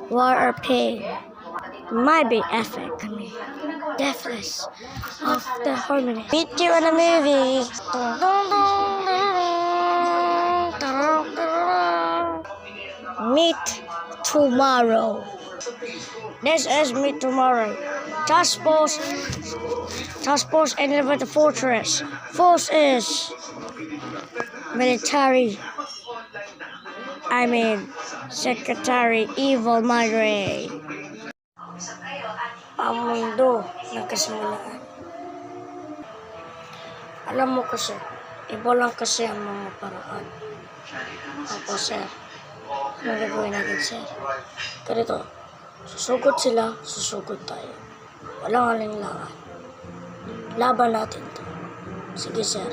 war or pain might be affect me. Deathless of the harmony. Meet you in a movie. Meet tomorrow. This is Meet Tomorrow. Task Force and live the fortress. Force is military. Secretary Evil Madre. Ang mundo nagkasimulaan. Alam mo kasi, iba lang kasi ang mga paraan. Opo, sir. Ano gagawin natin, sir? Ganito, susugod sila, susugod tayo. Walang alinlangan. Laban natin to. Sige, sir.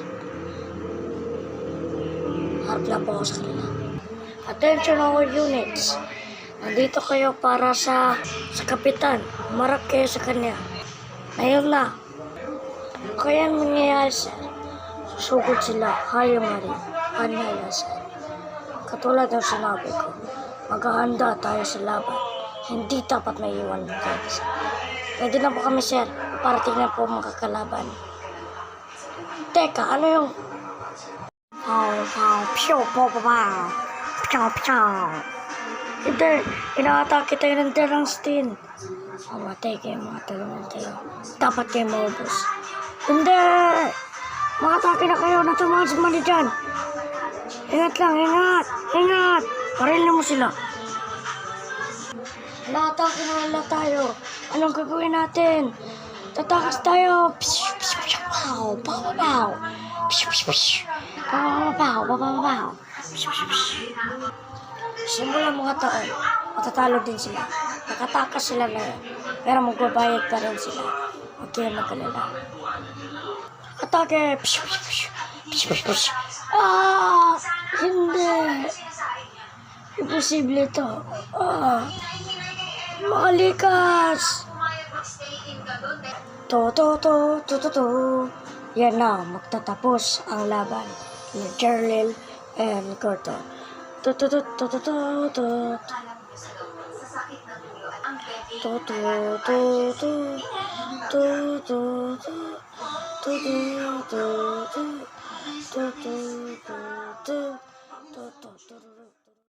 Harap na po ako sa kanila. Attention all units. Nandito kayo para sa kapitan. Marap kayo sa kanya. Ngayon na. Kaya mangyayari, sir. Susugod sila. Hayo marin. Kanya, sir. Katulad ng sinabi ko, maghahanda tayo sa laban. Hindi dapat may iwan ng kayo, sir. Pwede na po kami, sir. Parating na po makakalaban. Teka, ano yung... Piyo, Hindi, inaatake tayo ng Derangstein. Matay kayo, mga talungan kayo. Dapat kayo maubos. Hindi! Makatake na kayo, natumahan sa mali dyan. Ingat lang, ingat! Parilin mo sila. Naatake na wala tayo. Anong gagawin natin? Tatakas tayo. Simula mga taon, matatalo din sila. Nakatakas sila ngayon, pero magbabayad pa rin sila. Huwag kayo magalala. Atake! Hindi! Imposible ito. Makalikas! Yan na, magtatapos ang laban ni Jerlil and Gordon.